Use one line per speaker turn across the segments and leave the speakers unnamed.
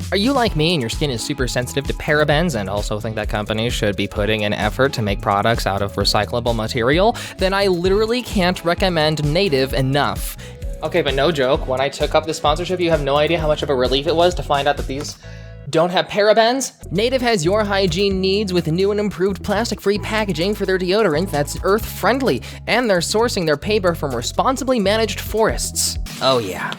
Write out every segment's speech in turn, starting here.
Are you like me and your skin is super sensitive to parabens and also think that companies should be putting in effort to make products out of recyclable material? Then I literally can't recommend Native enough. Okay, but no joke, when I took up this sponsorship, you have no idea how much of a relief it was to find out that these don't have parabens. Native has your hygiene needs with new and improved plastic-free packaging for their deodorant that's earth-friendly, and they're sourcing their paper from responsibly managed forests. Oh yeah,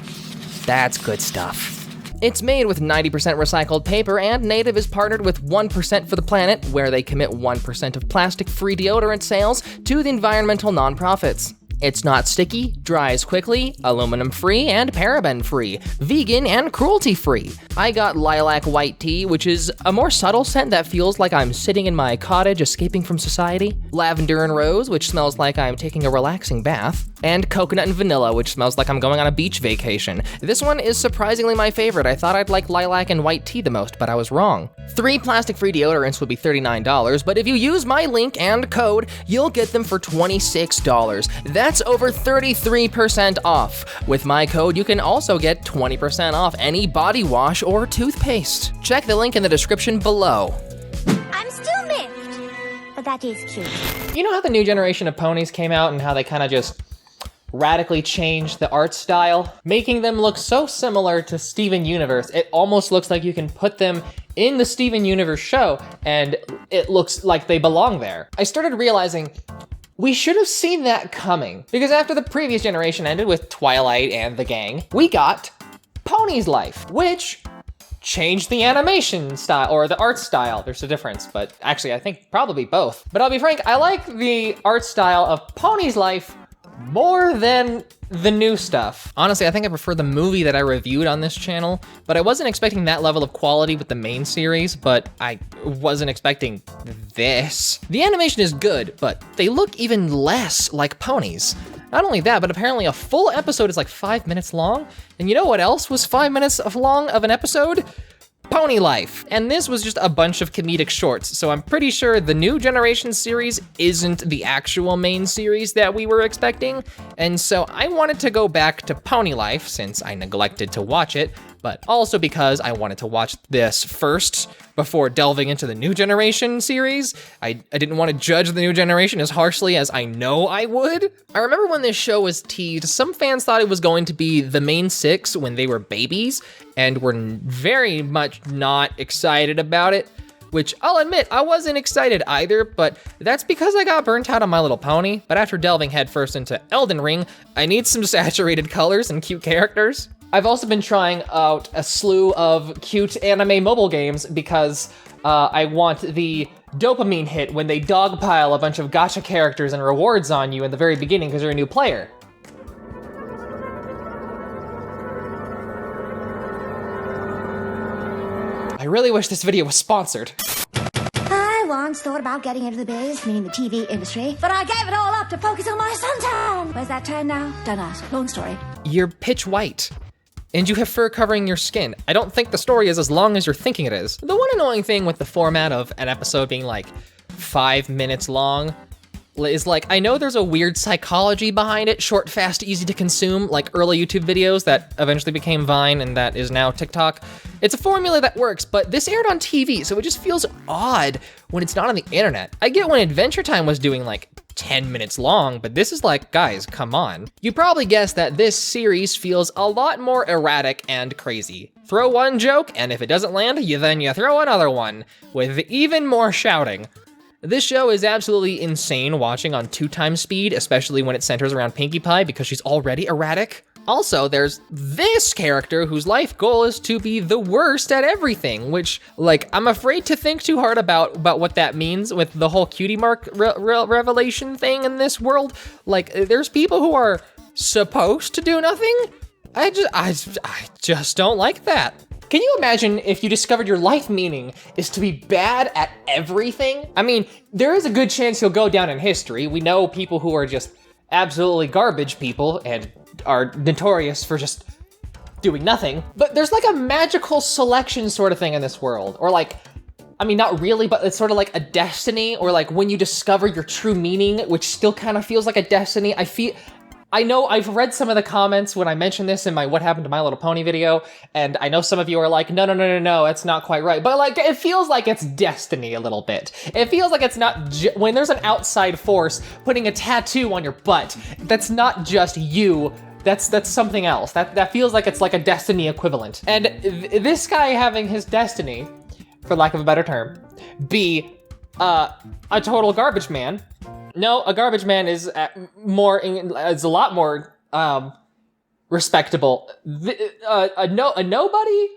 that's good stuff. It's made with 90% recycled paper, and Native is partnered with 1% for the Planet, where they commit 1% of plastic-free deodorant sales to the environmental nonprofits. It's not sticky, dries quickly, aluminum-free, and paraben-free, vegan, and cruelty-free. I got lilac white tea, which is a more subtle scent that feels like I'm sitting in my cottage escaping from society. Lavender and rose, which smells like I'm taking a relaxing bath. And coconut and vanilla, which smells like I'm going on a beach vacation. This one is surprisingly my favorite. I thought I'd like lilac and white tea the most, but I was wrong. 3 plastic-free deodorants would be $39, but if you use my link and code, you'll get them for $26. That's over 33% off. With my code, you can also get 20% off any body wash or toothpaste. Check the link in the description below.
I'm still miffed, but that is cute.
You know how the new generation of ponies came out and how they kind of just radically changed the art style, making them look so similar to Steven Universe, it almost looks like you can put them in the Steven Universe show and it looks like they belong there. I started realizing we should have seen that coming, because after the previous generation ended with Twilight and the gang, we got Pony's Life, which changed the animation style, or the art style. There's a difference, but actually I think probably both. But I'll be frank, I like the art style of Pony's Life more than the new stuff. Honestly, I think I prefer the movie that I reviewed on this channel, but I wasn't expecting that level of quality with the main series, but I wasn't expecting this. The animation is good, but they look even less like ponies. Not only that, but apparently a full episode is like 5 minutes long, and you know what else was 5 minutes long of an episode? Pony Life. And this was just a bunch of comedic shorts, so I'm pretty sure the new generation series isn't the actual main series that we were expecting, and so I wanted to go back to Pony Life since I neglected to watch it, but also because I wanted to watch this first before delving into the new generation series. I didn't want to judge the new generation as harshly as I know I would. I remember when this show was teased, some fans thought it was going to be the main 6 when they were babies, and were very much not excited about it, which I'll admit, I wasn't excited either, but that's because I got burnt out on My Little Pony. But after delving headfirst into Elden Ring, I need some saturated colors and cute characters. I've also been trying out a slew of cute anime mobile games because I want the dopamine hit when they dogpile a bunch of gacha characters and rewards on you in the very beginning because you're a new player. I really wish this video was sponsored.
I once thought about getting into the biz, meaning the TV industry, but I gave it all up to focus on my suntan. Where's that tan now? Don't ask. Long story.
You're pitch white, and you have fur covering your skin. I don't think the story is as long as you're thinking it is. The one annoying thing with the format of an episode being like 5 minutes long is like, I know there's a weird psychology behind it, short, fast, easy to consume, like early YouTube videos that eventually became Vine and that is now TikTok. It's a formula that works, but this aired on TV, so it just feels odd when it's not on the internet. I get when Adventure Time was doing like 10 minutes long, but this is like, guys, come on. You probably guessed that this series feels a lot more erratic and crazy. Throw one joke, and if it doesn't land, then you throw another one, with even more shouting. This show is absolutely insane watching on 2x speed, especially when it centers around Pinkie Pie because she's already erratic. Also, there's this character whose life goal is to be the worst at everything, which, like, I'm afraid to think too hard about what that means with the whole Cutie mark revelation thing in this world. Like, there's people who are supposed to do nothing? I just don't like that. Can you imagine if you discovered your life meaning is to be bad at everything? I mean, there is a good chance you'll go down in history. We know people who are just absolutely garbage people and are notorious for just doing nothing. But there's like a magical selection sort of thing in this world. Or like, I mean, not really, but it's sort of like a destiny, or like when you discover your true meaning, which still kind of feels like a destiny. I know I've read some of the comments when I mentioned this in my What Happened to My Little Pony video, and I know some of you are like, no, it's not quite right. But like, it feels like it's destiny a little bit. It feels like it's not, when there's an outside force putting a tattoo on your butt, that's not just you. That's something else. That feels like it's like a destiny equivalent. And this guy having his destiny, for lack of a better term, be a total garbage man. No, a garbage man is a lot more respectable. A nobody,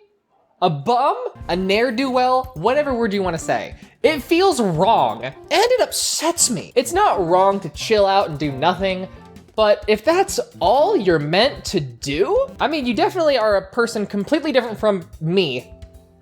a bum, a ne'er-do-well, whatever word you want to say. It feels wrong, and it upsets me. It's not wrong to chill out and do nothing, but if that's all you're meant to do, I mean, you definitely are a person completely different from me.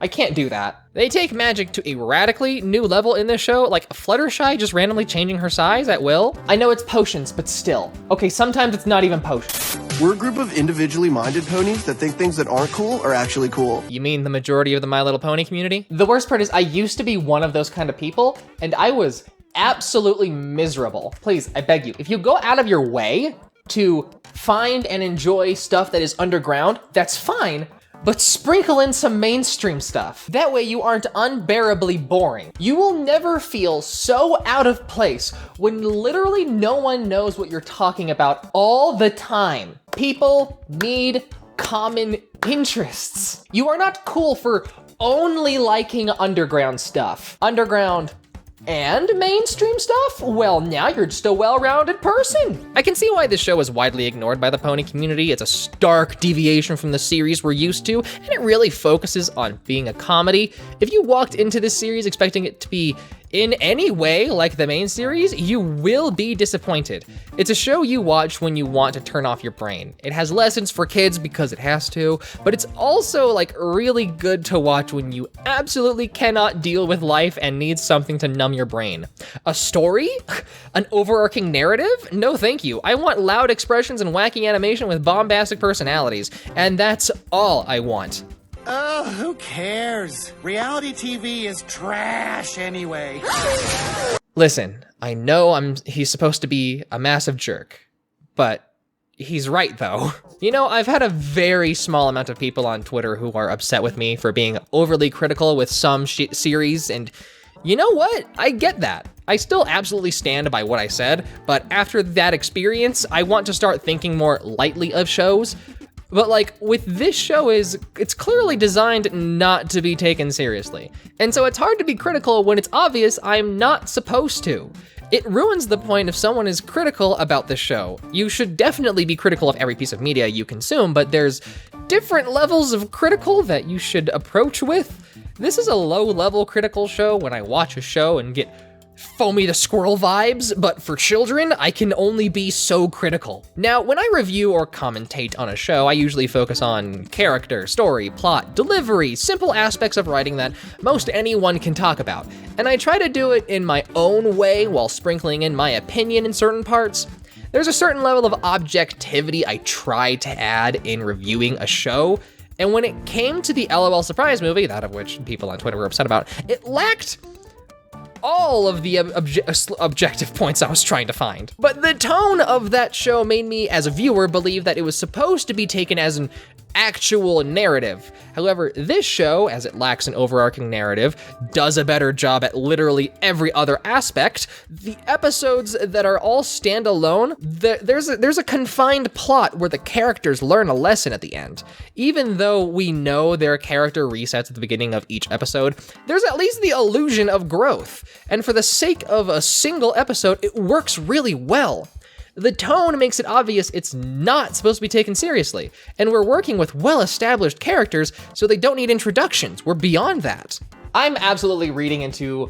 I can't do that. They take magic to a radically new level in this show, like Fluttershy just randomly changing her size at will. I know it's potions, but still. Okay, sometimes it's not even potions.
We're a group of individually minded ponies that think things that aren't cool are actually cool.
You mean the majority of the My Little Pony community? The worst part is I used to be one of those kind of people, and I was absolutely miserable. Please, I beg you, if you go out of your way to find and enjoy stuff that is underground, that's fine. But sprinkle in some mainstream stuff. That way you aren't unbearably boring. You will never feel so out of place when literally no one knows what you're talking about all the time. People need common interests. You are not cool for only liking underground stuff. Underground and mainstream stuff? Well, now you're just a well-rounded person. I can see why this show is widely ignored by the pony community. It's a stark deviation from the series we're used to, and it really focuses on being a comedy. If you walked into this series expecting it to be in any way like the main series, you will be disappointed. It's a show you watch when you want to turn off your brain. It has lessons for kids because it has to, but it's also like really good to watch when you absolutely cannot deal with life and need something to numb your brain. A story? An overarching narrative? No thank you. I want loud expressions and wacky animation with bombastic personalities, and that's all I want.
Oh, who cares? Reality TV is trash anyway.
Listen, I know he's supposed to be a massive jerk, but he's right though. You know, I've had a very small amount of people on Twitter who are upset with me for being overly critical with some series, and you know what? I get that. I still absolutely stand by what I said, but after that experience, I want to start thinking more lightly of shows. But like with this show it's clearly designed not to be taken seriously. And so it's hard to be critical when it's obvious I'm not supposed to. It ruins the point if someone is critical about the show. You should definitely be critical of every piece of media you consume, but there's different levels of critical that you should approach with. This is a low-level critical show when I watch a show and get Foamy the Squirrel vibes, but for children, I can only be so critical. Now, when I review or commentate on a show, I usually focus on character, story, plot, delivery, simple aspects of writing that most anyone can talk about. And I try to do it in my own way while sprinkling in my opinion in certain parts. There's a certain level of objectivity I try to add in reviewing a show, and when it came to the LOL Surprise movie, that of which people on Twitter were upset about, it lacked all of the objective points I was trying to find. But the tone of that show made me, as a viewer, believe that it was supposed to be taken as an actual narrative. However, this show, as it lacks an overarching narrative, does a better job at literally every other aspect. The episodes that are all standalone, there's a confined plot where the characters learn a lesson at the end. Even though we know their character resets at the beginning of each episode, there's at least the illusion of growth. And for the sake of a single episode, it works really well. The tone makes it obvious it's not supposed to be taken seriously, and we're working with well-established characters, so they don't need introductions. We're beyond that. I'm absolutely reading into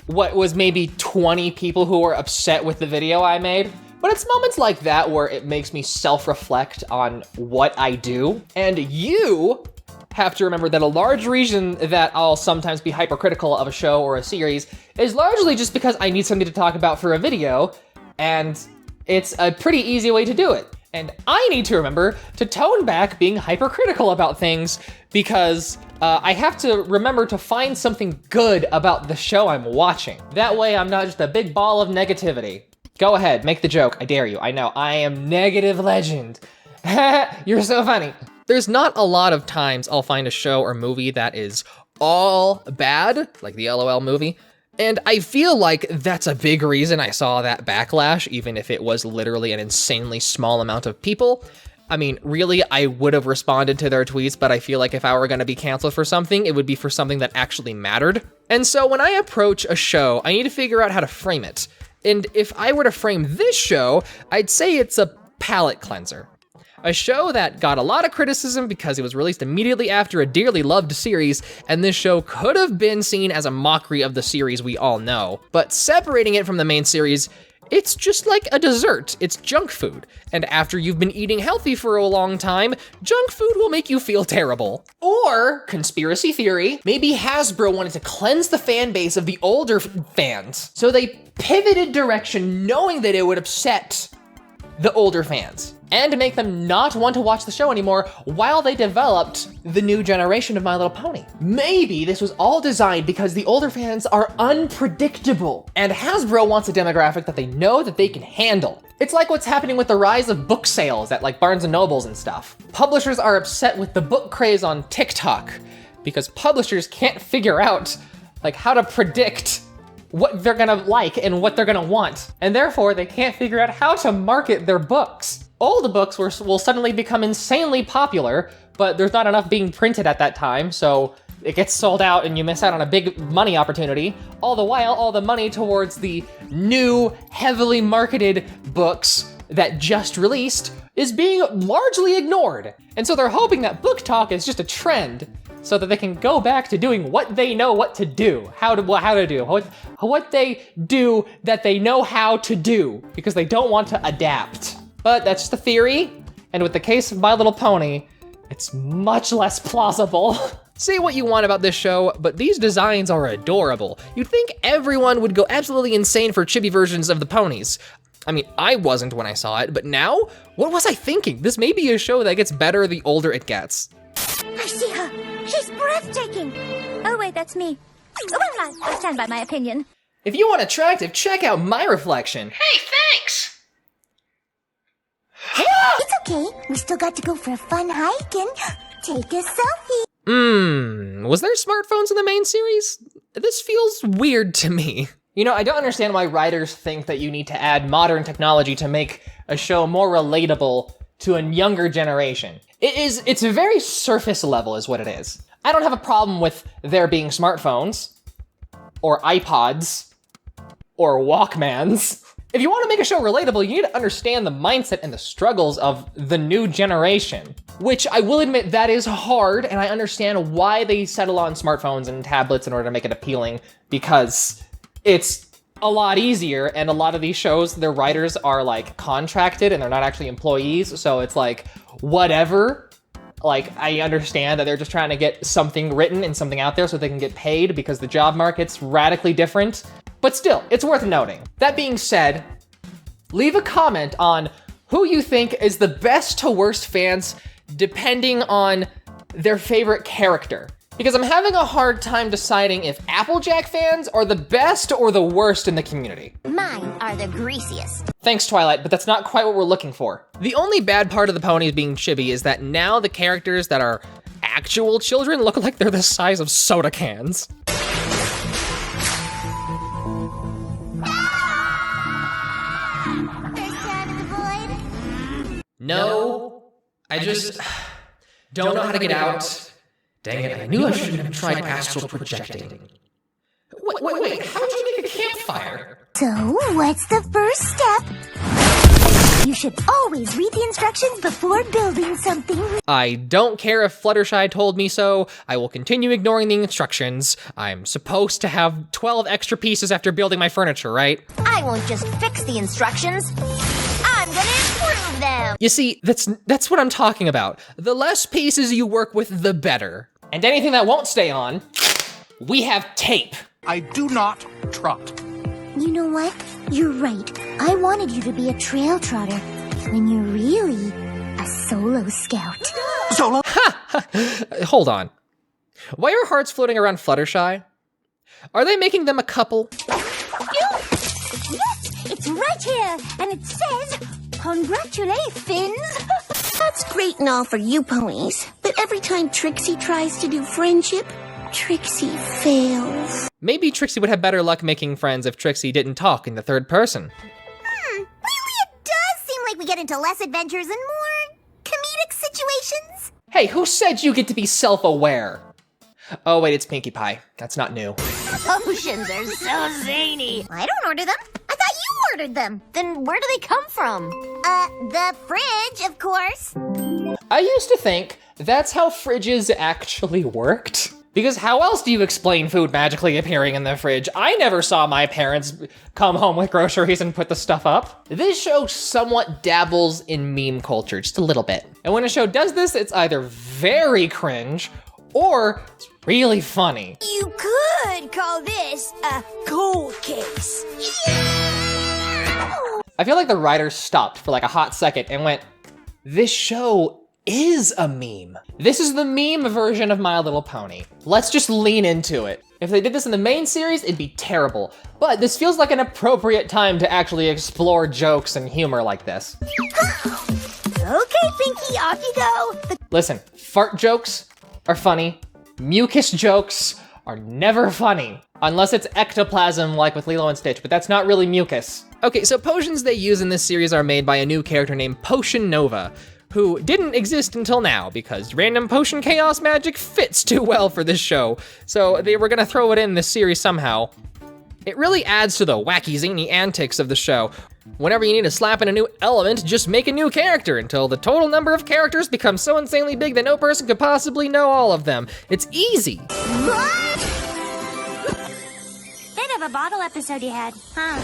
what was maybe 20 people who were upset with the video I made, but it's moments like that where it makes me self-reflect on what I do, and you have to remember that a large reason that I'll sometimes be hypercritical of a show or a series is largely just because I need something to talk about for a video, and it's a pretty easy way to do it. And I need to remember to tone back being hypercritical about things because I have to remember to find something good about the show I'm watching. That way I'm not just a big ball of negativity. Go ahead, make the joke. I dare you. I know, I am negative legend. You're so funny. There's not a lot of times I'll find a show or movie that is all bad, like the LOL movie. And I feel like that's a big reason I saw that backlash, even if it was literally an insanely small amount of people. I mean, really, I would have responded to their tweets, but I feel like if I were gonna be canceled for something, it would be for something that actually mattered. And so when I approach a show, I need to figure out how to frame it. And if I were to frame this show, I'd say it's a palate cleanser. A show that got a lot of criticism because it was released immediately after a dearly loved series, and this show could have been seen as a mockery of the series we all know. But separating it from the main series, it's just like a dessert. It's junk food. And after you've been eating healthy for a long time, junk food will make you feel terrible. Or, conspiracy theory, maybe Hasbro wanted to cleanse the fan base of the older fans. So they pivoted direction knowing that it would upset the older fans and make them not want to watch the show anymore while they developed the new generation of My Little Pony. Maybe this was all designed because the older fans are unpredictable and Hasbro wants a demographic that they know that they can handle. It's like what's happening with the rise of book sales at like Barnes & Nobles and stuff. Publishers are upset with the book craze on TikTok because publishers can't figure out like how to predict what they're gonna like and what they're gonna want. And therefore they can't figure out how to market their books. Old books will suddenly become insanely popular, but there's not enough being printed at that time, so it gets sold out and you miss out on a big money opportunity. All the while, all the money towards the new, heavily marketed books that just released is being largely ignored. And so they're hoping that book talk is just a trend so that they can go back to doing what they know what to do, what they do that they know how to do, because they don't want to adapt. But that's just a theory, and with the case of My Little Pony, it's much less plausible. Say what you want about this show, but these designs are adorable. You'd think everyone would go absolutely insane for chibi versions of the ponies. I mean, I wasn't when I saw it, but now, what was I thinking? This may be a show that gets better the older it gets.
I see her. She's breathtaking. Oh, wait, that's me. Well, I stand by my opinion.
If you want attractive, check out my reflection.
Hey, thanks. It's okay. We still got to go for a fun hike and take a selfie.
Was there smartphones in the main series? This feels weird to me. You know, I don't understand why writers think that you need to add modern technology to make a show more relatable to a younger generation. It's a very surface level is what it is. I don't have a problem with there being smartphones, or iPods, or Walkmans. If you want to make a show relatable, you need to understand the mindset and the struggles of the new generation, which I will admit that is hard, and I understand why they settle on smartphones and tablets in order to make it appealing, because it's a lot easier, and a lot of these shows, their writers are like contracted and they're not actually employees, so it's like, whatever. Like, I understand that they're just trying to get something written and something out there so they can get paid because the job market's radically different. But still, it's worth noting. That being said, leave a comment on who you think is the best to worst fans depending on their favorite character. Because I'm having a hard time deciding if Applejack fans are the best or the worst in the community.
Mine are the greasiest.
Thanks, Twilight, but that's not quite what we're looking for. The only bad part of the ponies being chibi is that now the characters that are actual children look like they're the size of soda cans. No, I just don't know how to get out. Dang it, I knew I should have tried astral projecting. Wait, how did you make a campfire?
So, what's the first step? You should always read the instructions before building something.
I don't care if Fluttershy told me so. I will continue ignoring the instructions. I'm supposed to have 12 extra pieces after building my furniture, right?
I won't just fix the instructions. I'm gonna improve them.
You see, that's what I'm talking about. The less pieces you work with, the better. And anything that won't stay on, we have tape.
I do not trot.
You know what? You're right. I wanted you to be a trail trotter when you're really a solo scout.
Solo?
Hold on. Why are hearts floating around Fluttershy? Are they making them a couple?
Yes, it's It's right here, and it says, congratulate, Fins.
That's great and all for you ponies, but every time Trixie tries to do friendship, Trixie fails.
Maybe Trixie would have better luck making friends if Trixie didn't talk in the third person.
Lately it does seem like we get into less adventures and more comedic situations.
Hey, who said you get to be self-aware? Oh wait, it's Pinkie Pie. That's not new.
Potions are so zany. I don't order them. I thought you ordered them. Then where do they come from? The fridge, of course.
I used to think that's how fridges actually worked. Because how else do you explain food magically appearing in the fridge? I never saw my parents come home with groceries and put the stuff up. This show somewhat dabbles in meme culture, just a little bit. And when a show does this, it's either very cringe or it's really funny.
You could call this a cold case.
I feel like the writers stopped for like a hot second and went, this show is a meme. This is the meme version of My Little Pony. Let's just lean into it. If they did this in the main series, it'd be terrible. But this feels like an appropriate time to actually explore jokes and humor like this.
Okay, Pinkie, off you go.
Listen, fart jokes are funny. Mucus jokes are never funny. Unless it's ectoplasm like with Lilo and Stitch, but that's not really mucus. Okay, so potions they use in this series are made by a new character named Potion Nova, who didn't exist until now because random potion chaos magic fits too well for this show. So they were gonna throw it in this series somehow. It really adds to the wacky zany antics of the show. Whenever you need to slap in a new element, just make a new character until the total number of characters becomes so insanely big that no person could possibly know all of them. It's easy.
Bit of a bottle episode you had, huh?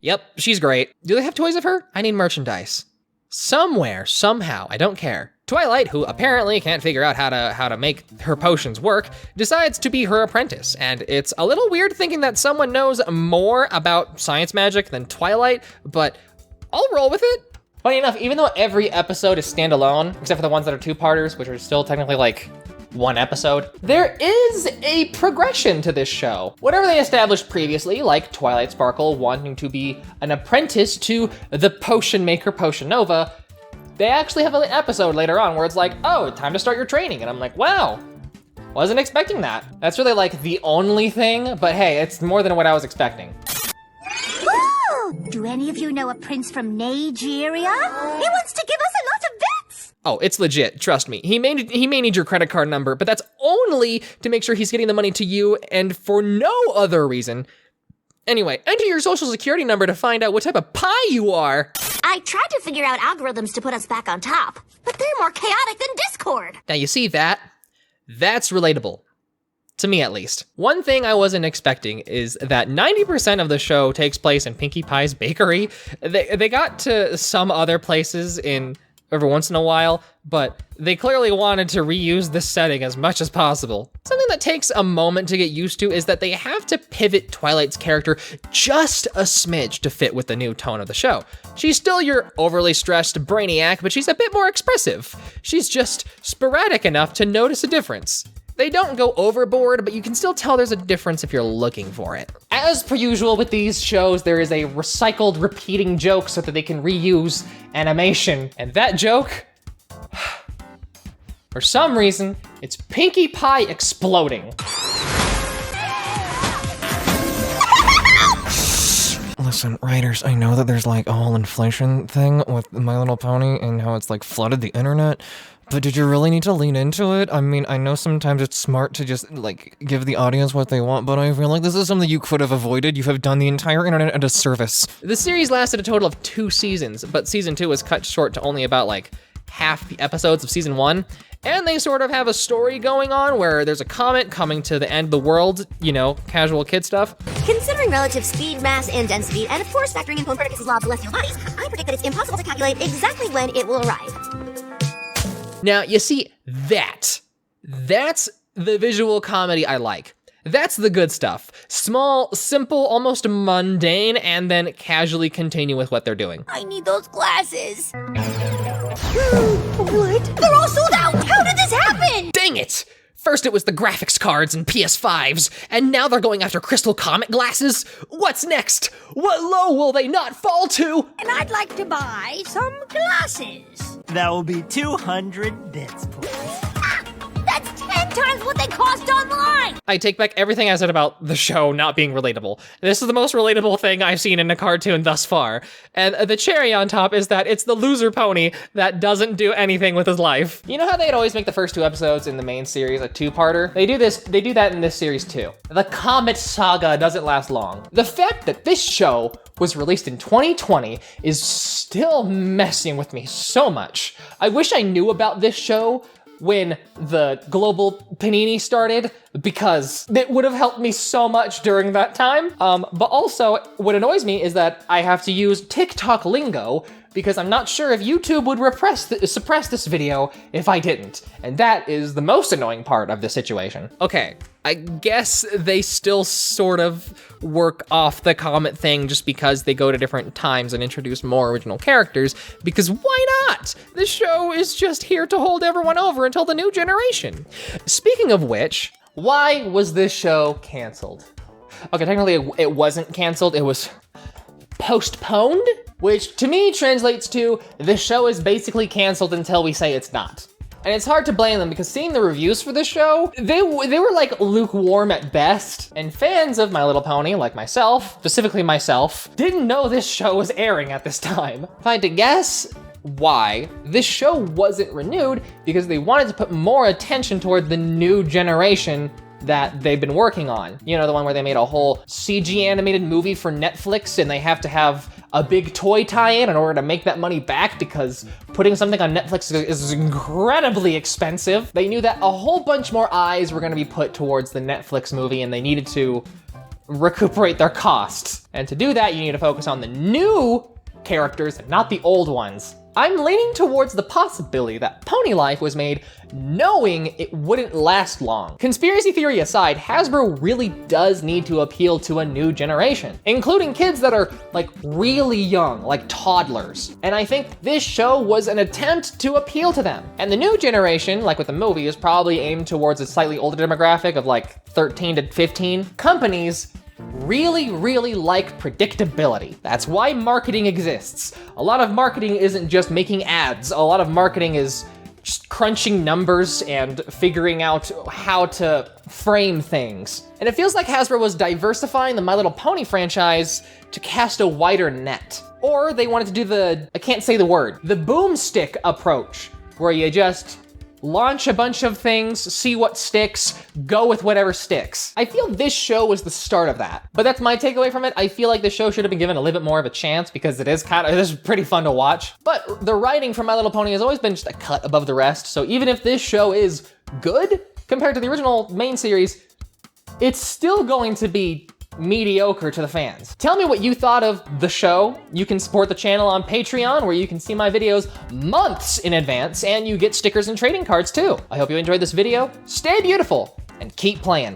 Yep, she's great. Do they have toys of her? I need merchandise. Somewhere, somehow, I don't care. Twilight, who apparently can't figure out how to make her potions work, decides to be her apprentice, and it's a little weird thinking that someone knows more about science magic than Twilight, but I'll roll with it. Funny enough, even though every episode is standalone, except for the ones that are two-parters, which are still technically like one episode, there is a progression to this show. Whatever they established previously, like Twilight Sparkle wanting to be an apprentice to the potion maker Potion Nova, they actually have an episode later on where it's like, oh, time to start your training. And I'm like, wow, wasn't expecting that. That's really like the only thing, but hey, it's more than what I was expecting.
Woo! Do any of you know a prince from Nigeria? He wants to give us a lot of bits.
Oh, it's legit, trust me. He may need your credit card number, but that's only to make sure he's getting the money to you and for no other reason. Anyway, enter your social security number to find out what type of pie you are.
I tried to figure out algorithms to put us back on top, but they're more chaotic than Discord.
Now you see that? That's relatable. To me, at least. One thing I wasn't expecting is that 90% of the show takes place in Pinkie Pie's bakery. They got to some other places in every once in a while, but they clearly wanted to reuse this setting as much as possible. Something that takes a moment to get used to is that they have to pivot Twilight's character just a smidge to fit with the new tone of the show. She's still your overly stressed brainiac, but she's a bit more expressive. She's just sporadic enough to notice a difference. They don't go overboard, but you can still tell there's a difference if you're looking for it. As per usual with these shows, there is a recycled, repeating joke so that they can reuse animation. And that joke, for some reason, it's Pinkie Pie exploding. Listen, writers, I know that there's like a whole inflation thing with My Little Pony and how it's like flooded the internet, but did you really need to lean into it? I mean, I know sometimes it's smart to just like give the audience what they want, but I feel like this is something you could have avoided. You have done the entire internet a disservice. The series lasted a total of 2 seasons, but season 2 was cut short to only about like half the episodes of season 1. And they sort of have a story going on where there's a comet coming to the end of the world, you know, casual kid stuff.
Considering relative speed, mass, and density, and of course factoring in Copernicus' law of celestial bodies, I predict that it's impossible to calculate exactly when it will arrive.
Now, you see, that's the visual comedy I like. That's the good stuff. Small, simple, almost mundane, and then casually continue with what they're doing.
I need those glasses. What? They're all sold out! How did this happen?
Dang it!
First it was the graphics cards and PS5s, and now they're going after crystal comet glasses? What's next? What low will they not fall to?
And I'd like to buy some glasses.
That will be 200 bits, please.
That's 10 times what they cost online!
I take back everything I said about the show not being relatable. This is the most relatable thing I've seen in a cartoon thus far. And the cherry on top is that it's the loser pony that doesn't do anything with his life. You know how they'd always make the first 2 episodes in the main series a 2-parter? They do that in this series too. The Comet Saga doesn't last long. The fact that this show was released in 2020 is still messing with me so much. I wish I knew about this show when the global panini started, because it would have helped me so much during that time. But also, what annoys me is that I have to use TikTok lingo because I'm not sure if YouTube would suppress this video if I didn't. And that is the most annoying part of the situation.
Okay, I guess they still sort of work off the comet thing just because they go to different times and introduce more original characters, because why not? The show is just here to hold everyone over until the new generation.
Speaking of which, why was this show canceled? Okay, technically it wasn't canceled, it was postponed, which to me translates to the show is basically canceled until we say it's not. And it's hard to blame them because seeing the reviews for this show, they were like lukewarm at best. And fans of My Little Pony, like myself, specifically myself, didn't know this show was airing at this time. If I had to guess why, this show wasn't renewed because they wanted to put more attention toward the new generation that they've been working on. You know, the one where they made a whole CG animated movie for Netflix and they have to have a big toy tie-in in order to make that money back because putting something on Netflix is incredibly expensive. They knew that a whole bunch more eyes were gonna be put towards the Netflix movie and they needed to recuperate their costs. And to do that, you need to focus on the new characters and not the old ones. I'm leaning towards the possibility that Pony Life was made knowing it wouldn't last long. Conspiracy theory aside, Hasbro really does need to appeal to a new generation, including kids that are like really young, like toddlers. And I think this show was an attempt to appeal to them. And the new generation, like with the movie, is probably aimed towards a slightly older demographic of like 13 to 15. Companies really like predictability. That's why marketing exists. A lot of marketing isn't just making ads. A lot of marketing is just crunching numbers and figuring out how to frame things. And it feels like Hasbro was diversifying the My Little Pony franchise to cast a wider net. Or they wanted to do I can't say the word, the boomstick approach, where you just launch a bunch of things, see what sticks, go with whatever sticks. I feel this show was the start of that. But that's my takeaway from it. I feel like the show should have been given a little bit more of a chance because it is pretty fun to watch. But the writing for My Little Pony has always been just a cut above the rest. So even if this show is good compared to the original main series, it's still going to be mediocre to the fans. Tell me what you thought of the show. You can support the channel on Patreon, where you can see my videos months in advance, and you get stickers and trading cards too. I hope you enjoyed this video. Stay beautiful and keep playing.